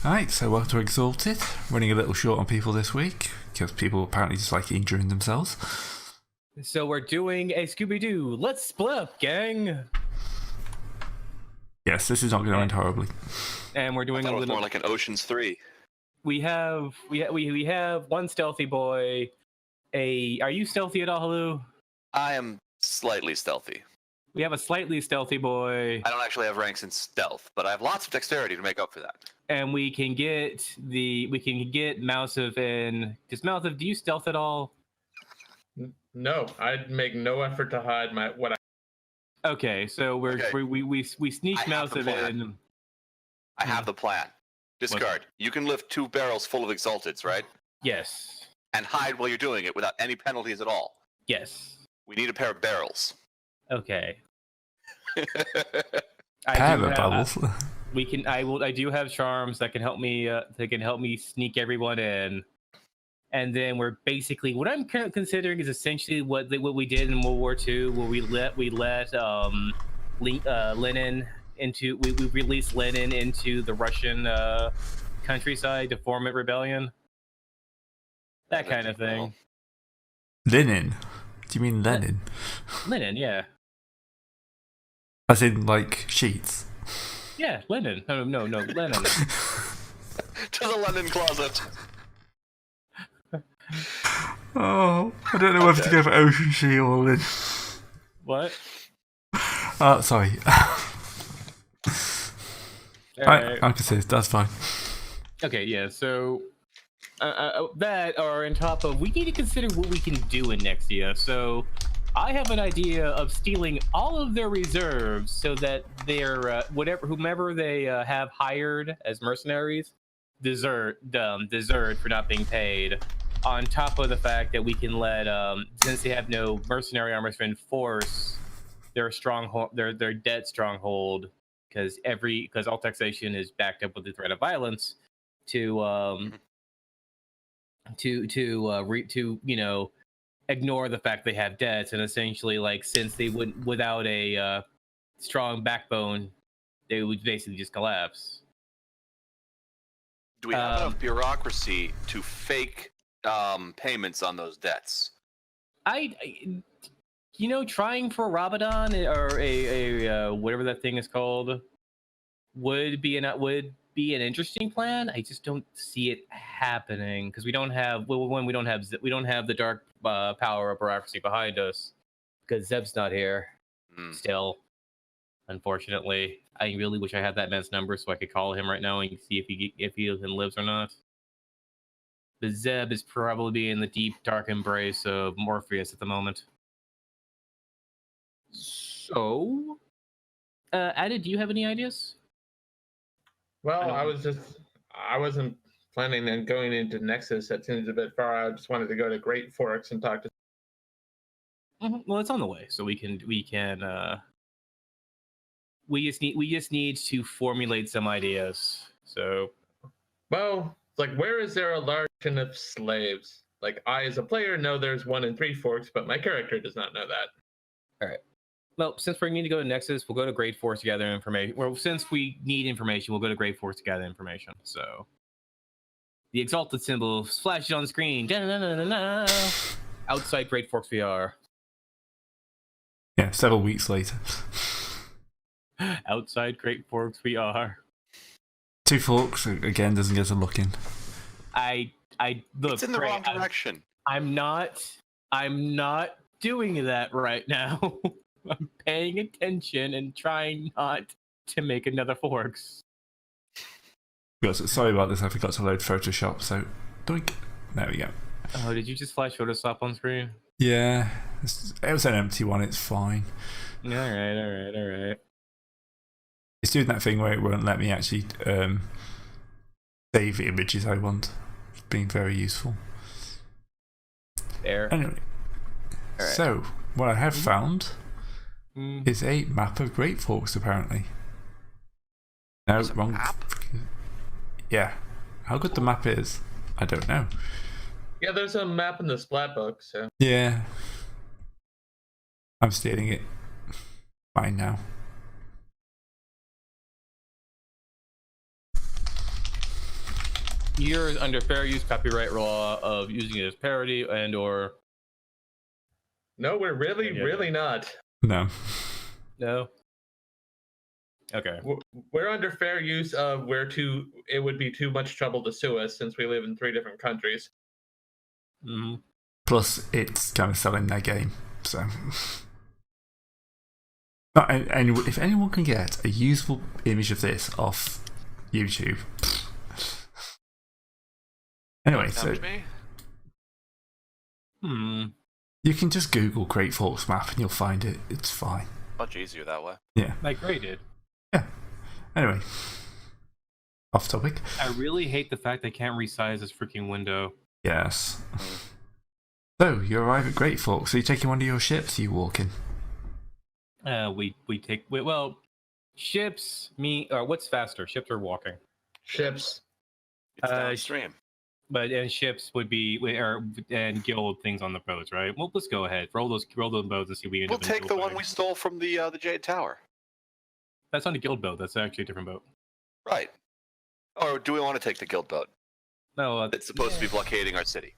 Alright, so welcome to Exalted. Running a little short on people this week, because people apparently just like injuring themselves. So we're doing a Scooby-Doo. Let's split up, gang. Yes, this is not going to end horribly. And we're doing I thought a it was little. more like an Ocean's 3. We have one stealthy boy. Are you stealthy at all, Halu? I am slightly stealthy. We have a slightly stealthy boy. I don't actually have ranks in stealth, but I have lots of dexterity to make up for that. And we can get Mousev in. Does Mousev, do you stealth at all? No, I'd make no effort to hide what I. Okay, so we sneak Mousev in. I have the plan. Discard. You can lift 2 barrels full of Exalteds, right? Yes. And hide while you're doing it without any penalties at all. Yes. We need a pair of barrels. Okay. Bubbles. I do have charms that can help me. That can help me sneak everyone in, and then we're basically what I'm considering is essentially what we did in World War II, where we let Lenin into we released Lenin into the Russian countryside to form a rebellion. That kind of thing. Linen? Do you mean Lenin? Lenin, yeah. As in, like, sheets? Yeah, Lenin. No, Lenin. To the London closet. Oh, I don't know whether to go for Ocean Sea or Lin. What? Sorry. Right. I can say that's fine. Okay, yeah, so that are on top of, we need to consider what we can do in Nexia. So I have an idea of stealing all of their reserves so that their whomever they have hired as mercenaries desert for not being paid. On top of the fact that we can let since they have no mercenary armors to enforce their stronghold, their dead stronghold, because all taxation is backed up with the threat of violence to ignore the fact they have debts, and essentially, like, since they wouldn't, without a strong backbone, they would basically just collapse. Do we have enough bureaucracy to fake payments on those debts? Trying for Ramadan or a whatever that thing is called would be an interesting plan. I just don't see it happening because we don't have the dark power of bureaucracy behind us because Zeb's not here still. Unfortunately, I really wish I had that man's number so I could call him right now and see if he even lives or not. But Zeb is probably in the deep dark embrace of Morpheus at the moment. So, Ada, do you have any ideas? Well, I wasn't planning on going into Nexus. That seems a bit far. I just wanted to go to Great Forks and talk to. Well, it's on the way, so we just need to formulate some ideas. So, well, like, where is there a large kin of slaves? Like, I, as a player, know there's one in Three Forks, but my character does not know that. All right. Well, since we need to go to Nexus, we'll go to Great Force to gather information. Well, since we need information, we'll go to Great Force to gather information. So, the Exalted symbol flashes on the screen. Da-na-na-na-na. Outside Great Forks VR. Yeah, several weeks later. Outside Great Forks VR. Two Forks, again, doesn't get a look in. I look. It's in the wrong direction. I'm not doing that right now. I'm paying attention and trying not to make another Forks. Sorry about this, I forgot to load Photoshop, so doink. There we go. Oh, did you just flash Photoshop on screen? Yeah, it was an empty one, it's fine. Alright. It's doing that thing where it won't let me actually save the images I want. It's being very useful. There. Anyway, right. So what I have found is a map of Great Forks, apparently. No, wrong. Map? Yeah. How good the map is, I don't know. Yeah, there's a map in the Splat book, so. Yeah. I'm stealing it. Fine now. You're under fair use copyright law of using it as parody and or No, we're really not. No. no. Okay. We're under fair use of it would be too much trouble to sue us since we live in 3 different countries. Mm-hmm. Plus, it's kind of selling their game, so. And if anyone can get a usable image of this off YouTube. Anyway, so you can just Google Great Forks map and you'll find it. It's fine. Much easier that way. Yeah. Like Ray did. Yeah. Anyway, off topic. I really hate the fact they can't resize this freaking window. Yes. So you arrive at Great Forks. So you taking one of your ships? Or you walking? Ships. What's faster, ships or walking? Ships. It's downstream. And ships would be and guild things on the boats, right? Well, let's go ahead. Roll those boats and see if we end We'll up in take guild the one fighting. we stole from the Jade Tower. That's not a guild boat. That's actually a different boat. Right. Or do we want to take the guild boat? No, It's supposed to be blockading our city.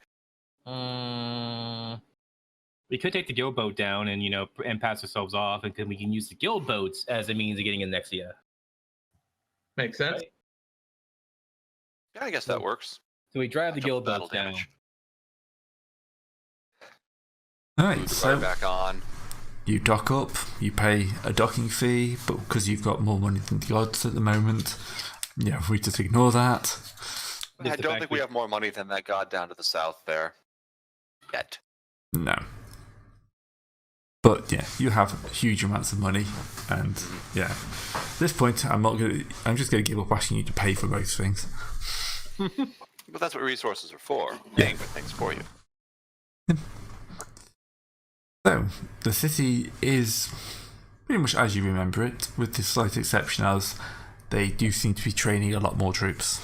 We could take the guild boat down and and pass ourselves off, and we can use the guild boats as a means of getting in Nexia. Makes sense. Right. Yeah, I guess that works. So we drive the guild Battle boats down. damage. Alright, Move the so car back on. you dock up, you pay a docking fee, but because you've got more money than the gods at the moment, yeah, we just ignore that. I don't think we have more money than that god down to the south there. Yet. No. But yeah, you have huge amounts of money, and yeah, at this point, I'm just gonna give up asking you to pay for both things. But that's what resources are for. Paying for things for you. So, the city is pretty much as you remember it, with the slight exception as they do seem to be training a lot more troops.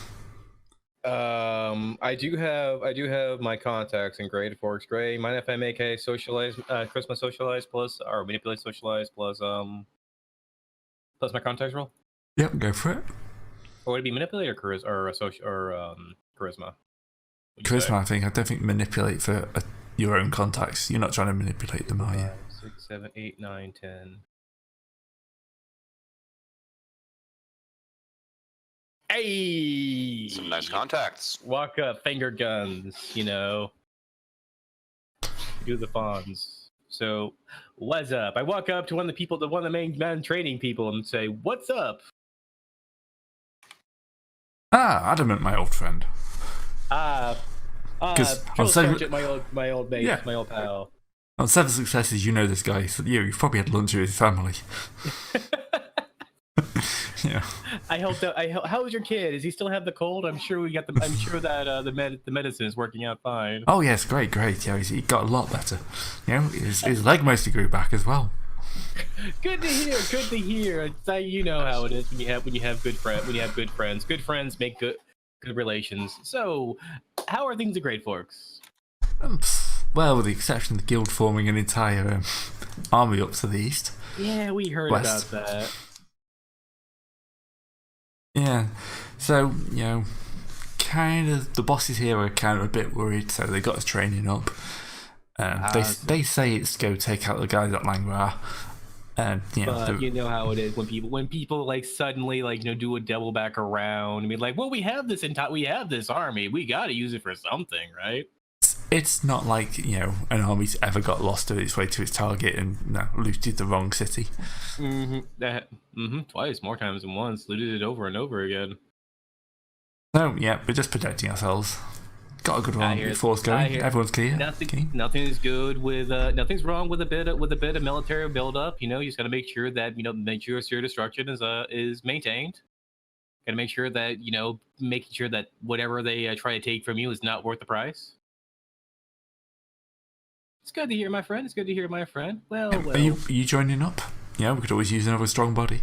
I do have my contacts in Great Forks Gray. Mind if I make a socialize, Christmas socialize plus or manipulate socialize plus my contacts roll? Yep, go for it. Or would it be manipulate or charisma? Charisma. Charisma, I think. I don't think manipulate for your own contacts. You're not trying to manipulate them, are you? 5, 6, 7, 8, 9, 10. Hey! Some nice contacts. Walk up, finger guns, do the fawns. So, what's up? I walk up to one of the main man training people and say, "What's up?" Ah, Adamant, my old friend. Sergeant, my old mate, Yeah. my old pal. On 7 successes, you know this guy, so you've probably had lunch with his family. Yeah. How is your kid? Does he still have the cold? I'm sure that the medicine is working out fine. Oh yes, great. Yeah, he got a lot better. His leg mostly grew back as well. Good to hear. You know how it is when you have good friends. Good friends make good relations. So, how are things at Great Forks? Well, with the exception of the guild forming an entire army up to the east. Yeah, we heard West. about that. Yeah, so, kind of, the bosses here are kind of a bit worried, so they got us training up. They say it's go take out the guys at Langrar. But you know how it is when people like suddenly do a double back around. I mean, we have this army. We got to use it for something, right? It's not like, an army's ever got lost on its way to its target and looted the wrong city. Twice, more times than once. Looted it over and over again. So, yeah, we're just protecting ourselves. Got a good army force going. Everyone's clear. Nothing's good with nothing's wrong with a bit of military build up. You just got to make sure that make sure your destruction is maintained. Got to make sure that making sure that whatever they try to take from you is not worth the price. It's good to hear, my friend. Well. Are you joining up? Yeah, we could always use another strong body.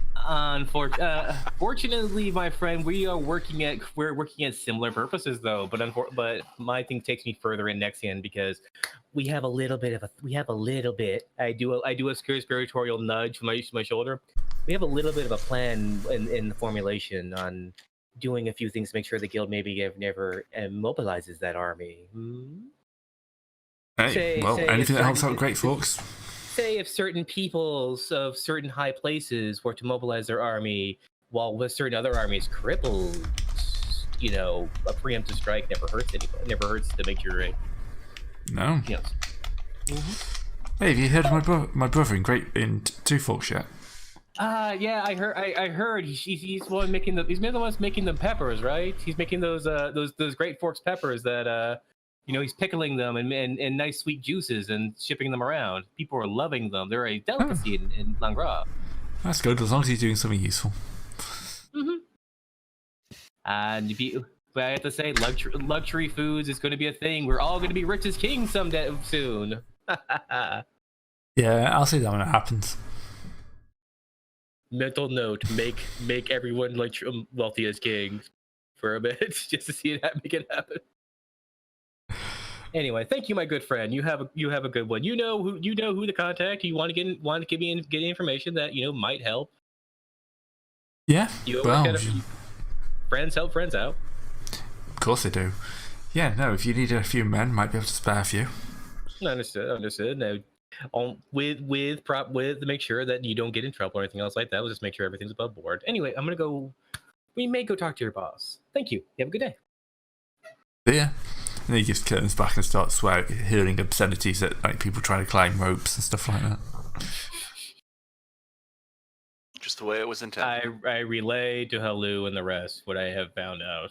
Fortunately, my friend, we're working at similar purposes though. But my thing takes me further in Nexian because we have a little bit. I do a conspiratorial nudge from my shoulder. We have a little bit of a plan in the formulation on doing a few things to make sure the guild maybe never mobilizes that army. Hey, anything that helps out Great Forks. Say if certain peoples of certain high places were to mobilize their army, while with certain other armies crippled, a preemptive strike never hurts anybody. Never hurts to make your No. Yes. Hey, have you heard of my brother in Two Forks yet? Yeah, I heard he's the one making he's the one making the peppers, right? He's making those Great Forks peppers that he's pickling them in nice sweet juices and shipping them around. People are loving them. They're a delicacy in Langres. That's good, as long as he's doing something useful. And but I have to say, luxury foods is going to be a thing. We're all going to be rich as kings someday soon. Yeah, I'll see that when it happens. Mental note: make everyone wealthy as kings for a bit, just to see that make it happen. Anyway, thank you, my good friend. You have a good one. You know who to contact. You want to give me get information that might help. Yeah. Friends help friends out. Of course they do. Yeah. No. If you need a few men, might be able to spare a few. Understood. Now, with to make sure that you don't get in trouble or anything else like that. We'll just make sure everything's above board. Anyway, I'm gonna go. We may go talk to your boss. Thank you. You have a good day. Yeah. And he just turns back and starts hurling obscenities at people trying to climb ropes and stuff like that. Just the way it was intended. I relay to Halu and the rest what I have found out.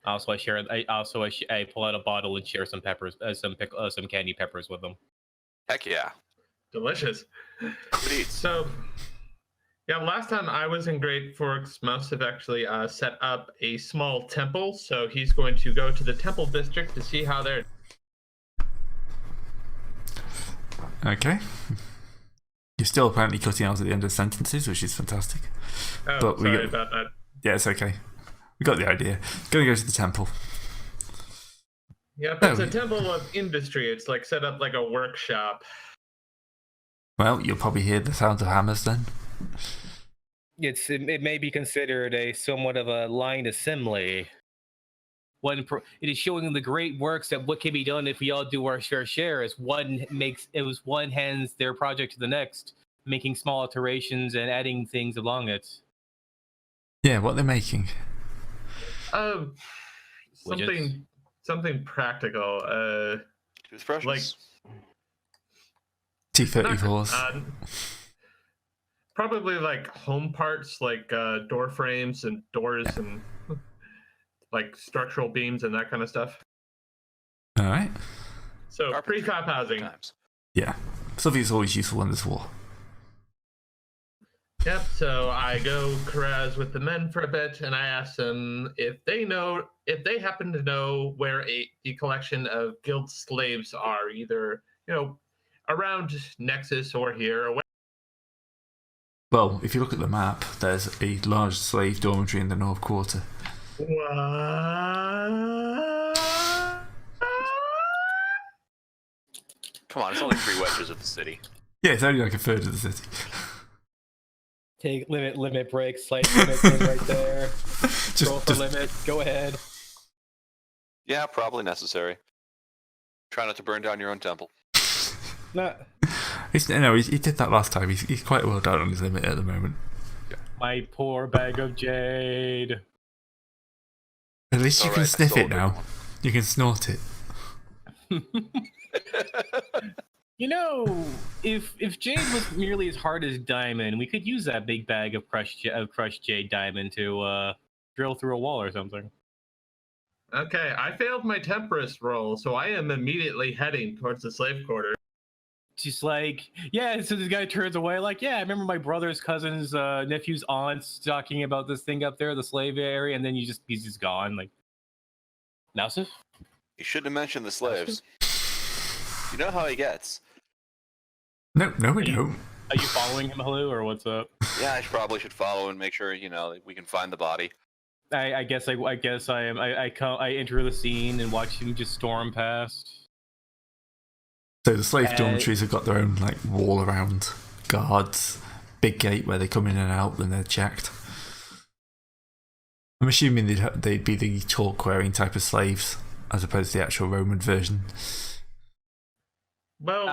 Also, I pull out a bottle and share some peppers, some candy peppers with them. Heck yeah, delicious. So, yeah, last time I was in Great Forks, Mouse have actually set up a small temple. So he's going to go to the temple district to see how they're. Okay. You're still apparently cutting out at the end of sentences, which is fantastic. Oh, but sorry about that. Yeah, it's okay. We got the idea. Gonna go to the temple. Yep, it's a temple of industry. It's like set up like a workshop. Well, you'll probably hear the sound of hammers then. It may be considered a somewhat of a line assembly. It is showing the great works that what can be done if we all do our fair share. As one hands their project to the next, making small alterations and adding things along it. Yeah, what they're making. Something practical. Toothbrushes? Like T-34s. Probably like home parts, like door frames and doors and like structural beams and that kind of stuff. All right. So prefab housing. Yeah, something's always useful in this war. Yep, so I go carouse with the men for a bit, and I ask them if they happen to know where the collection of guild slaves are, either, around Nexus or here. Or well, if you look at the map, there's a large slave dormitory in the North Quarter. What? Come on, it's only 3 wedges of the city. Yeah, it's only like a third of the city. Take limit break, slight limit in right there. Roll for limit. Go ahead. Yeah, probably necessary. Try not to burn down your own temple. No. He did that last time. He's quite well down on his limit at the moment. Yeah. My poor bag of jade. At least you can sniff it now. You can snort it. If jade was nearly as hard as diamond, we could use that big bag of crushed jade diamond to drill through a wall or something. Okay, I failed my temperance roll, so I am immediately heading towards the slave quarter. Just like, yeah, so this guy turns away like, yeah, I remember my brother's cousin's nephew's aunts talking about this thing up there, the slave area, and then he's just gone. Like, Nausif? You shouldn't have mentioned the slaves. You know how he gets. No, we don't. Are you following him, Halu, or what's up? Yeah, I probably should follow and make sure, we can find the body. I guess I am. I enter the scene and watch him just storm past. So the slave dormitories have got their own wall around, guards, big gate where they come in and out when they're checked. I'm assuming they'd be the talk-wearing type of slaves, as opposed to the actual Roman version. Well,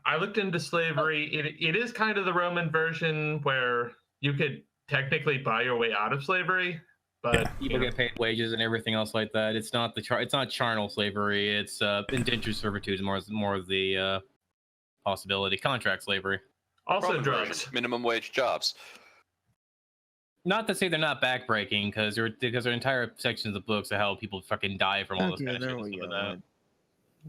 I looked into slavery. It is kind of the Roman version where you could technically buy your way out of slavery, but people get paid wages and everything else like that. It's not it's not charnel slavery. It's indentured servitude is more of the possibility. Contract slavery. Also Roman drugs. version, minimum wage jobs. Not to say they're not backbreaking, because there are entire sections of books of how people fucking die from all this kind of shit and stuff like that.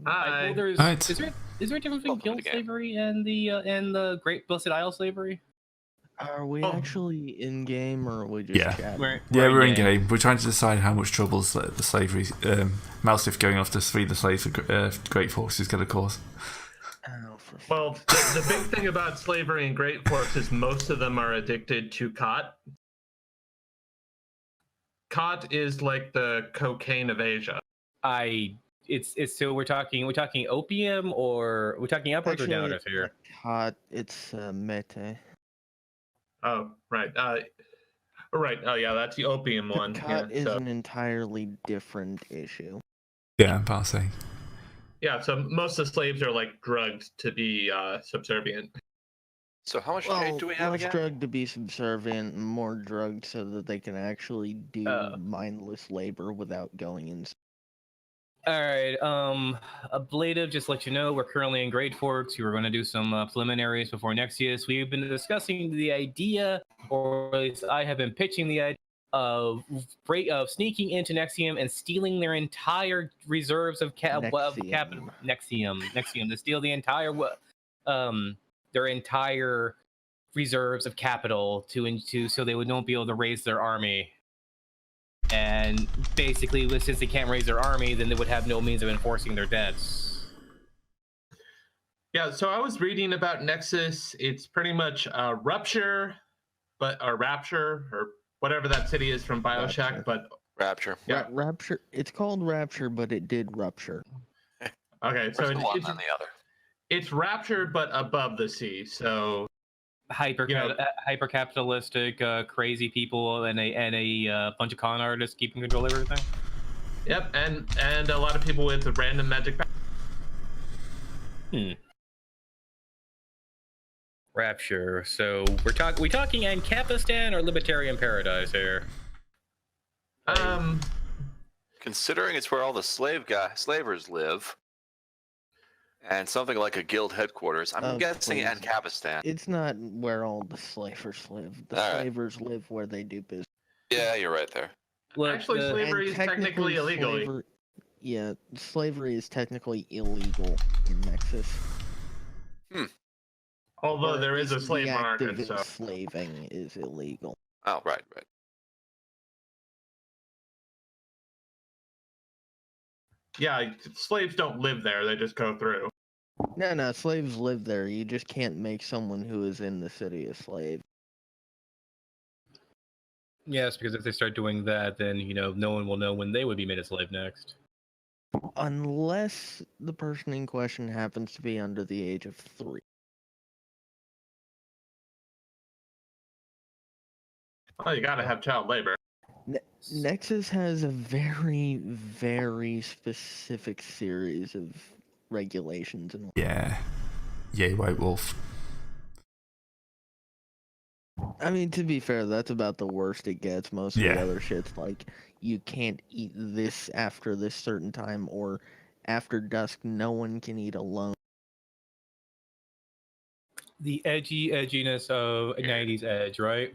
Hi. Well, Right. Is there a difference between guild slavery and the Great Blessed Isle slavery? Are we actually in game or are we just Yeah. chatting? We're in game. We're trying to decide how much trouble the slavery, Malsif going off to free the slaves for Great Forks is going to cause. Well, the big thing about slavery in Great Forks is most of them are addicted to cot. Cot is like the cocaine of Asia. It's so we're talking opium, or we're talking uppers or downers here? Cot, it's mete. Oh, right. Right. Oh, yeah, that's the opium one. Cot is an entirely different issue. Yeah, I'm passing. Yeah, so most of the slaves are like drugged to be subservient. So how much trade do we have less again? drugged to be subservient, more drugged so that they can actually do mindless labor without going in. All right. Ablative, just let you know, we're currently in Great Forks. We were going to do some preliminaries before Nexius. We've been discussing the idea, or at least I have been pitching the idea of sneaking into Nexium and stealing their entire reserves of capital. Nexium to steal the entire their entire reserves of capital so they would not be able to raise their army. And basically, since they can't raise their army, then they would have no means of enforcing their debts. Yeah, so I was reading about Nexus. It's pretty much Rapture, or whatever that city is from BioShock, but Rapture. Yeah, Rapture. It's called Rapture, but it did rupture. Okay, so one than the other. It's Rapture, but above the sea. So hyper capitalistic, crazy people, and a bunch of con artists keeping control of everything. Yep, and a lot of people with random magic. Rapture. So we talking Ancapistan or Libertarian Paradise here? Considering it's where all the slavers live, and something like a guild headquarters, I'm guessing Ancapistan. It's not where all the slavers live. The slavers live where they do business. Yeah, you're right there. Look, actually, slavery is technically illegal. Slavery is technically illegal in Nexus. Although there is a slave market, so slaving is illegal. Oh, right. Yeah, slaves don't live there; they just go through. No, slaves live there. You just can't make someone who is in the city a slave. Yes, because if they start doing that, then no one will know when they would be made a slave next. Unless the person in question happens to be under the age of 3. Well, you gotta have child labor. Nexus has a very, very specific series of regulations and Yay, White Wolf. I mean, to be fair, that's about the worst it gets. Most of the other shit's like, you can't eat this after this certain time, or after dusk, no one can eat alone. The edginess of a 90s edge, right?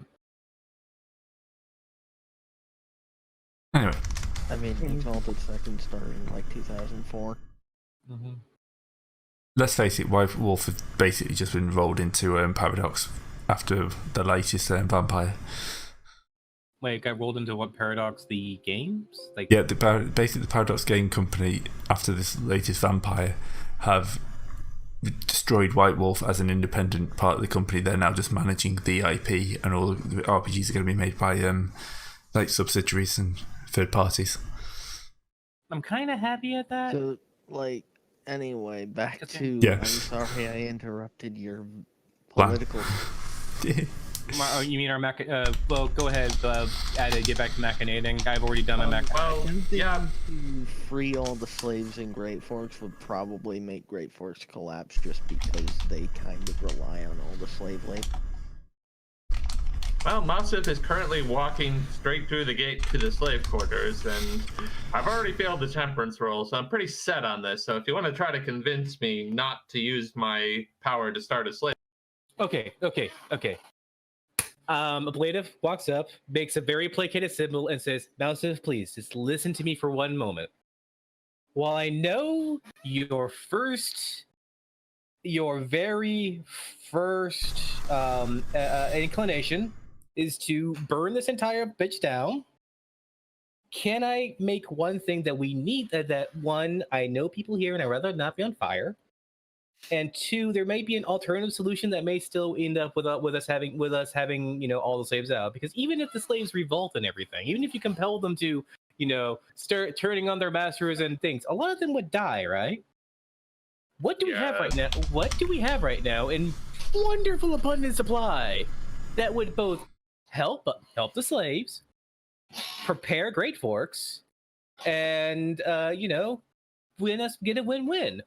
Anyway. I mean, Exalted second started in like 2004. Let's face it, White Wolf has basically just been rolled into Paradox after the latest Vampire. Wait, got rolled into what, Paradox? The games? Basically the Paradox Game Company, after this latest Vampire, have destroyed White Wolf as an independent part of the company. They're now just managing the IP, and all the RPGs are going to be made by subsidiaries and third parties. I'm kind of happy at that. So, anyway, back to... Yeah. I'm sorry I interrupted your political... You mean our well, go ahead. Get back to machinating. I've already done my machinating. Well, yeah. To free all the slaves in Great Forks would probably make Great Forks collapse just because they kind of rely on all the slave labor. Well, Massif is currently walking straight through the gate to the slave quarters, and I've already failed the temperance roll, so I'm pretty set on this. So if you want to try to convince me not to use my power to start a slave... Okay. Ablative walks up, makes a very placated symbol, and says, Massif, please, just listen to me for one moment. While I know your very first inclination is to burn this entire bitch down, can I make one thing that we need? That one, I know people here and I'd rather not be on fire. And two, there may be an alternative solution that may still end up with us having all the slaves out. Because even if the slaves revolt and everything, even if you compel them to, start turning on their masters and things, a lot of them would die, right? What do we have right now? What do we have right now in wonderful abundant supply that would both help the slaves, prepare Great Forks, and win us, get a win-win?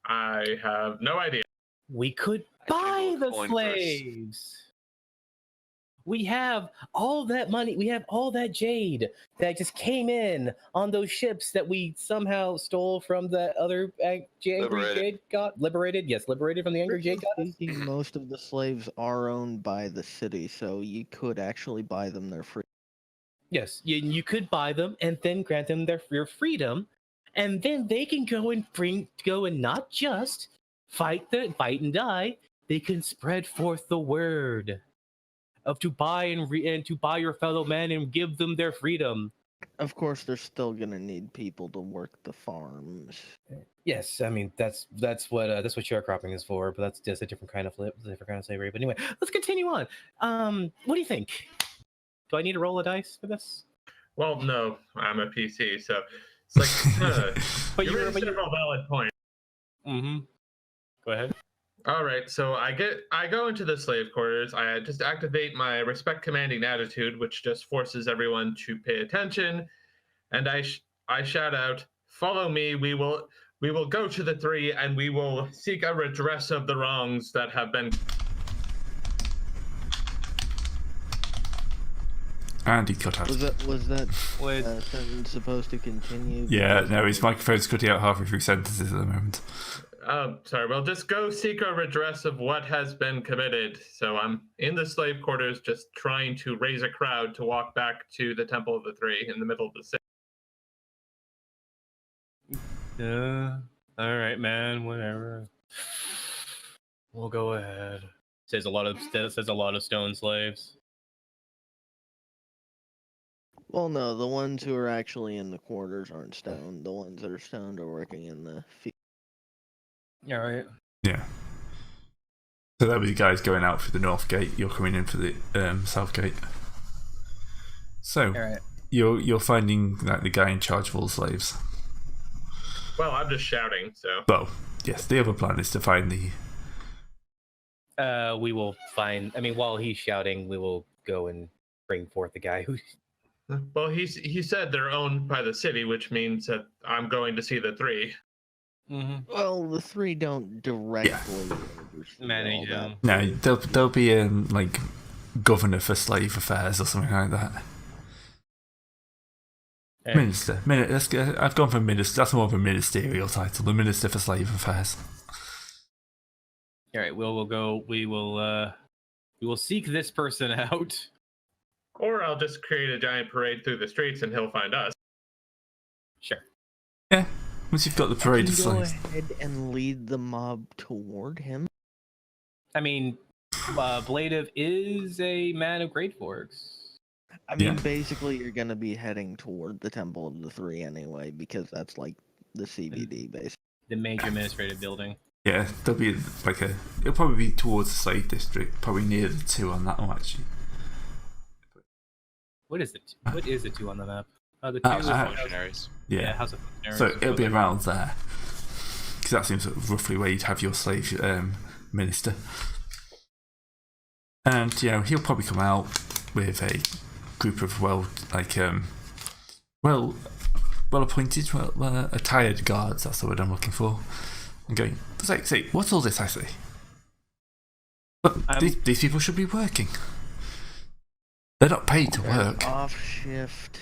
I have no idea. We could buy the slaves. We have all that money. We have all that jade that just came in on those ships that we somehow stole from the other angry jade god. Liberated from the angry jade god. Most of the slaves are owned by the city, so you could actually buy them their freedom. Yes, you could buy them and then grant them their freedom, and then they can go and not just fight and die. They can spread forth the word of to buy and to buy your fellow men and give them their freedom. Of course, they're still gonna need people to work the farms. Yes, I mean that's what sharecropping is for, but that's just a different kind of slavery. But anyway, let's continue on. What do you think? Do I need to roll a dice for this? Well, no, I'm a PC, so it's like. But you're raising several valid points. Mm-hmm. Go ahead. All right, so I go into the slave quarters. I just activate my respect commanding attitude, which just forces everyone to pay attention, and I shout out, "Follow me. We will go to the three, and we will seek a redress of the wrongs that have been." And he cut out. Was that sentence supposed to continue? Yeah, no, his microphone's cutting out halfway through sentences at the moment. Sorry, well, just go seek a redress of what has been committed. So I'm in the slave quarters just trying to raise a crowd to walk back to the Temple of the Three in the middle of the city. All right, man, whatever. We'll go ahead. Says a lot of stone slaves. Well, no, the ones who are actually in the quarters aren't stoned. The ones that are stoned are working in the field. All right. Yeah. So that was you guys going out through the north gate. You're coming in for the south gate. So all right. You're finding like the guy in charge of all the slaves. Well, I'm just shouting. So. Well, yes. The other plan is to find the. We will find. I mean, while he's shouting, we will go and bring forth the guy who. Well, he said they're owned by the city, which means that I'm going to see the three. Mm-hmm. Well, the three don't directly manage them. No, they'll be in like governor for slave affairs or something like that. Hey. Minister. I've gone for minister. That's more of a ministerial title. The minister for slave affairs. All right. We'll go. We will seek this person out. Or I'll just create a giant parade through the streets and he'll find us. Sure. Yeah. Once you've got the parade of slaves. Go ahead and lead the mob toward him. I mean, Bladev is a man of Great Forks. I mean, basically, you're going to be heading toward the Temple of the Three anyway, because that's like the CBD, basically. The major administrative building. Yeah, there'll be it'll probably be towards the slave district, probably near the two on that one, actually. What is it? What is the two on the map? The two House of Functionaries. Yeah, House of Functionaries. So it'll be around there, because that seems roughly where you'd have your slave minister. And he'll probably come out with a group of well appointed, attired guards. That's the word I'm looking for. And going, for sake, say, what's all this I see? But these people should be working. They're not paid to work. Off shift.